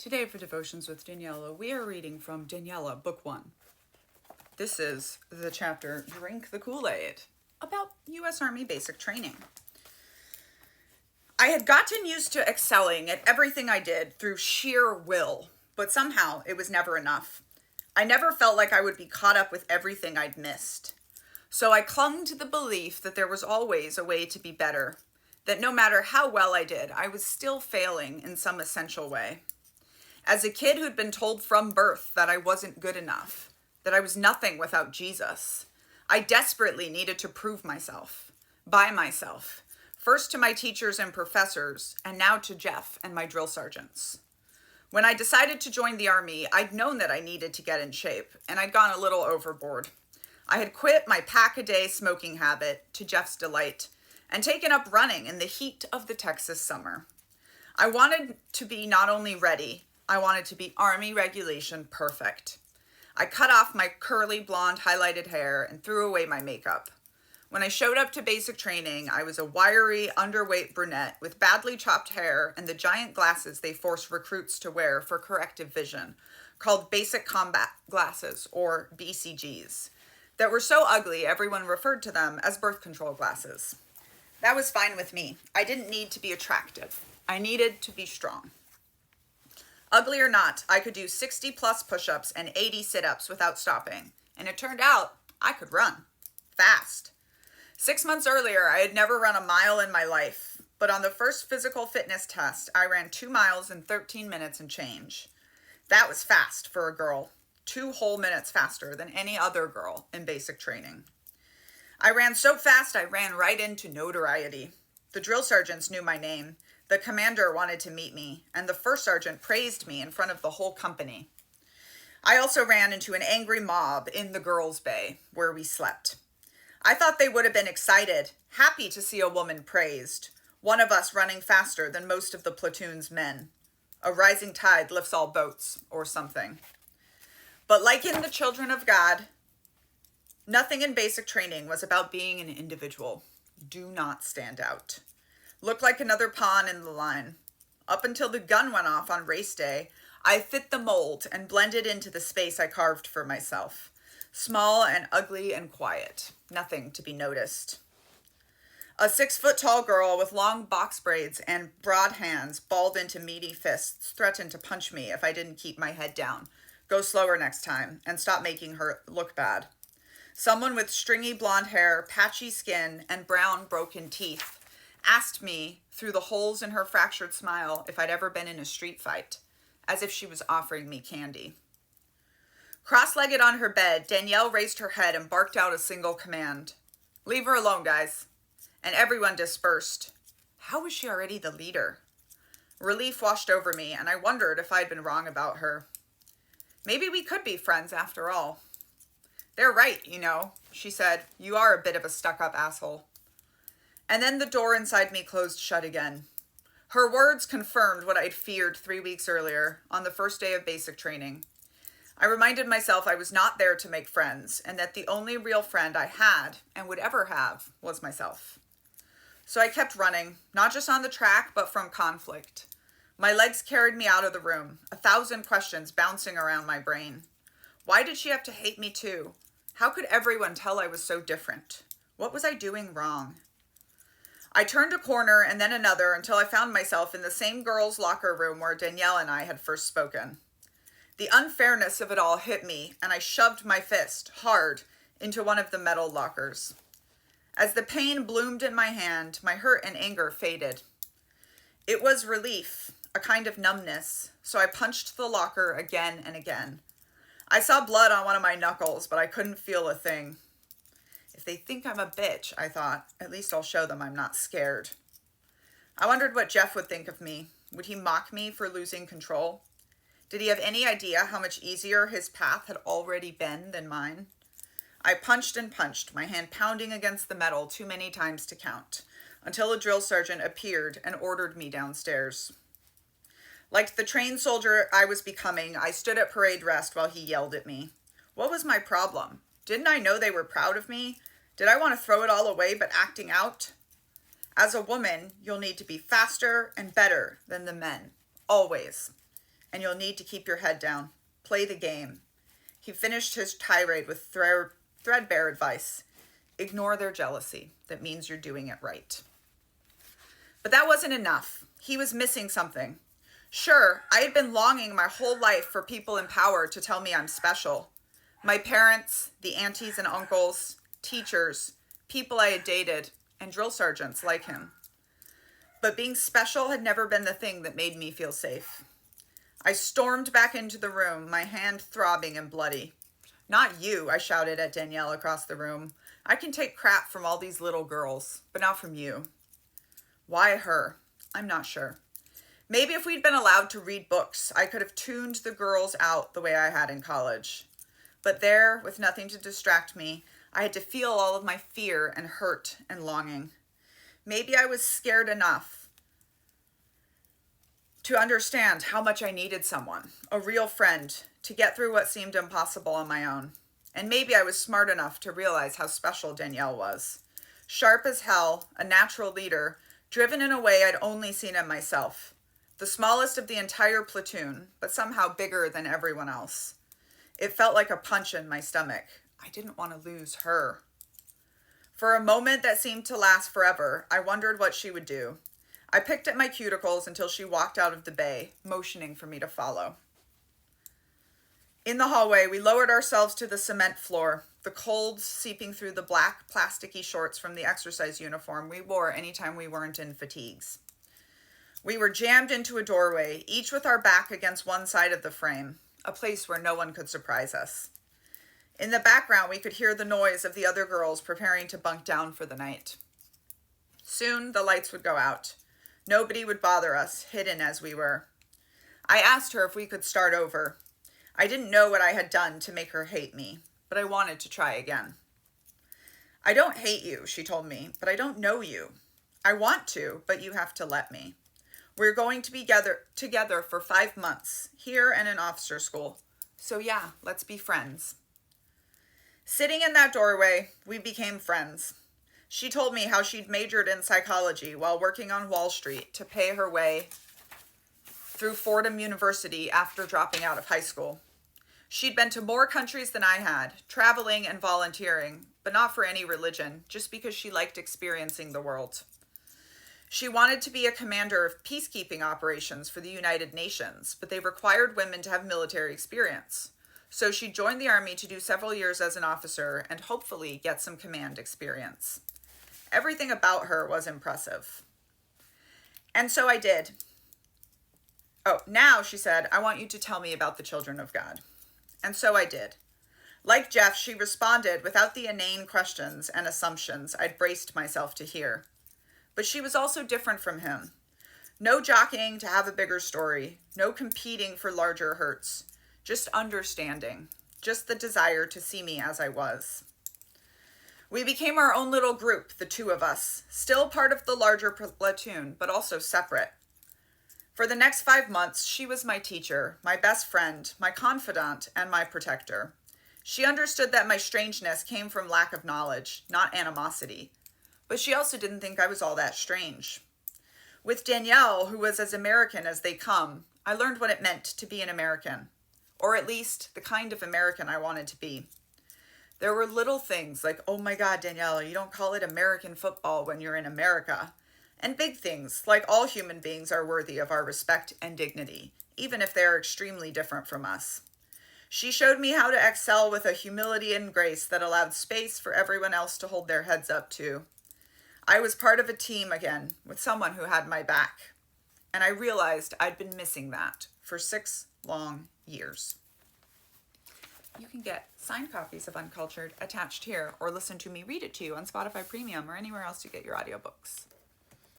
Today for Devotions with Daniela, we are reading from Daniela, Book 1. This is the chapter, Drink the Kool-Aid, about U.S. Army basic training. I had gotten used to excelling at everything I did through sheer will, but somehow it was never enough. I never felt like I would be caught up with everything I'd missed. So I clung to the belief that there was always a way to be better, that no matter how well I did, I was still failing in some essential way. As a kid who'd been told from birth that I wasn't good enough, that I was nothing without Jesus, I desperately needed to prove myself, by myself, first to my teachers and professors, and now to Jeff and my drill sergeants. When I decided to join the Army, I'd known that I needed to get in shape, and I'd gone a little overboard. I had quit my pack-a-day smoking habit, to Jeff's delight, and taken up running in the heat of the Texas summer. I wanted to be not only ready, I wanted to be Army regulation perfect. I cut off my curly blonde highlighted hair and threw away my makeup. When I showed up to basic training, I was a wiry, underweight brunette with badly chopped hair and the giant glasses they force recruits to wear for corrective vision, called basic combat glasses, or BCGs, that were so ugly everyone referred to them as birth control glasses. That was fine with me. I didn't need to be attractive. I needed to be strong. Ugly or not, I could do 60 plus push-ups and 80 sit-ups without stopping. And it turned out I could run. Fast. 6 months earlier, I had never run a mile in my life. But on the first physical fitness test, I ran 2 miles in 13 minutes and change. That was fast for a girl. 2 whole minutes faster than any other girl in basic training. I ran so fast I ran right into notoriety. The drill sergeants knew my name. The commander wanted to meet me, and the first sergeant praised me in front of the whole company. I also ran into an angry mob in the girls' bay, where we slept. I thought they would have been excited, happy to see a woman praised, one of us running faster than most of the platoon's men. A rising tide lifts all boats, or something. But like in the children of God, nothing in basic training was about being an individual. Do not stand out. Look like another pawn in the line. Up until the gun went off on race day, I fit the mold and blended into the space I carved for myself. Small and ugly and quiet. Nothing to be noticed. A 6-foot-tall girl with long box braids and broad hands balled into meaty fists threatened to punch me if I didn't keep my head down, go slower next time, and stop making her look bad. Someone with stringy blonde hair, patchy skin, and brown broken teeth asked me through the holes in her fractured smile if I'd ever been in a street fight, as if she was offering me candy. Cross-legged on her bed, Danielle raised her head and barked out a single command. "Leave her alone, guys." And everyone dispersed. How was she already the leader? Relief washed over me, and I wondered if I'd been wrong about her. Maybe we could be friends after all. "They're right, she said. "You are a bit of a stuck-up asshole." And then the door inside me closed shut again. Her words confirmed what I'd feared 3 weeks earlier, on the first day of basic training. I reminded myself I was not there to make friends, and that the only real friend I had, and would ever have, was myself. So I kept running, not just on the track, but from conflict. My legs carried me out of the room, 1,000 questions bouncing around my brain. Why did she have to hate me too? How could everyone tell I was so different? What was I doing wrong? I turned a corner and then another until I found myself in the same girls' locker room where Daniela and I had first spoken. The unfairness of it all hit me, and I shoved my fist, hard, into one of the metal lockers. As the pain bloomed in my hand, my hurt and anger faded. It was relief, a kind of numbness, so I punched the locker again and again. I saw blood on one of my knuckles, but I couldn't feel a thing. If they think I'm a bitch, I thought, at least I'll show them I'm not scared. I wondered what Jeff would think of me. Would he mock me for losing control? Did he have any idea how much easier his path had already been than mine? I punched and punched, my hand pounding against the metal too many times to count, until a drill sergeant appeared and ordered me downstairs. Like the trained soldier I was becoming, I stood at parade rest while he yelled at me. What was my problem? Didn't I know they were proud of me? Did I want to throw it all away but acting out? As a woman, you'll need to be faster and better than the men. Always. and you'll need to keep your head down. Play the game. He finished his tirade with threadbare advice. Ignore their jealousy. That means you're doing it right. But that wasn't enough. He was missing something. Sure, I had been longing my whole life for people in power to tell me I'm special. My parents, the aunties and uncles, teachers, people I had dated, and drill sergeants like him. But being special had never been the thing that made me feel safe. I stormed back into the room, my hand throbbing and bloody. Not you, I shouted at Daniela across the room. I can take crap from all these little girls, but not from you. Why her? I'm not sure. Maybe if we'd been allowed to read books, I could have tuned the girls out the way I had in college. But there, with nothing to distract me, I had to feel all of my fear and hurt and longing. Maybe I was scared enough to understand how much I needed someone, a real friend, to get through what seemed impossible on my own. And maybe I was smart enough to realize how special Danielle was. Sharp as hell, a natural leader, driven in a way I'd only seen in myself. The smallest of the entire platoon, but somehow bigger than everyone else. It felt like a punch in my stomach. I didn't want to lose her. For a moment that seemed to last forever, I wondered what she would do. I picked at my cuticles until she walked out of the bay, motioning for me to follow. In the hallway, we lowered ourselves to the cement floor, the cold seeping through the black, plasticky shorts from the exercise uniform we wore anytime we weren't in fatigues. We were jammed into a doorway, each with our back against one side of the frame, a place where no one could surprise us. In the background, we could hear the noise of the other girls preparing to bunk down for the night. Soon, the lights would go out. Nobody would bother us, hidden as we were. I asked her if we could start over. I didn't know what I had done to make her hate me, but I wanted to try again. I don't hate you, she told me, but I don't know you. I want to, but you have to let me. We're going to be together for 5 months, here and in officer school. So yeah, let's be friends. Sitting in that doorway, we became friends. She told me how she'd majored in psychology while working on Wall Street to pay her way through Fordham University after dropping out of high school. She'd been to more countries than I had, traveling and volunteering, but not for any religion, just because she liked experiencing the world. She wanted to be a commander of peacekeeping operations for the United Nations, but they required women to have military experience. So she joined the Army to do several years as an officer and hopefully get some command experience. Everything about her was impressive. And so I did. Oh, now, she said, I want you to tell me about the children of God. And so I did. Like Jeff, she responded without the inane questions and assumptions I'd braced myself to hear. But she was also different from him. No jockeying to have a bigger story, no competing for larger hurts, just understanding, just the desire to see me as I was. We became our own little group, the two of us, still part of the larger platoon, but also separate. For the next 5 months, she was my teacher, my best friend, my confidant, and my protector. She understood that my strangeness came from lack of knowledge, not animosity. But she also didn't think I was all that strange. With Danielle, who was as American as they come, I learned what it meant to be an American, or at least the kind of American I wanted to be. There were little things like, oh my God, Daniela, you don't call it American football when you're in America. And big things, like all human beings are worthy of our respect and dignity, even if they are extremely different from us. She showed me how to excel with a humility and grace that allowed space for everyone else to hold their heads up too. I was part of a team again, with someone who had my back. And I realized I'd been missing that for 6 long years. You can get signed copies of Uncultured attached here, or listen to me read it to you on Spotify Premium or anywhere else you get your audiobooks.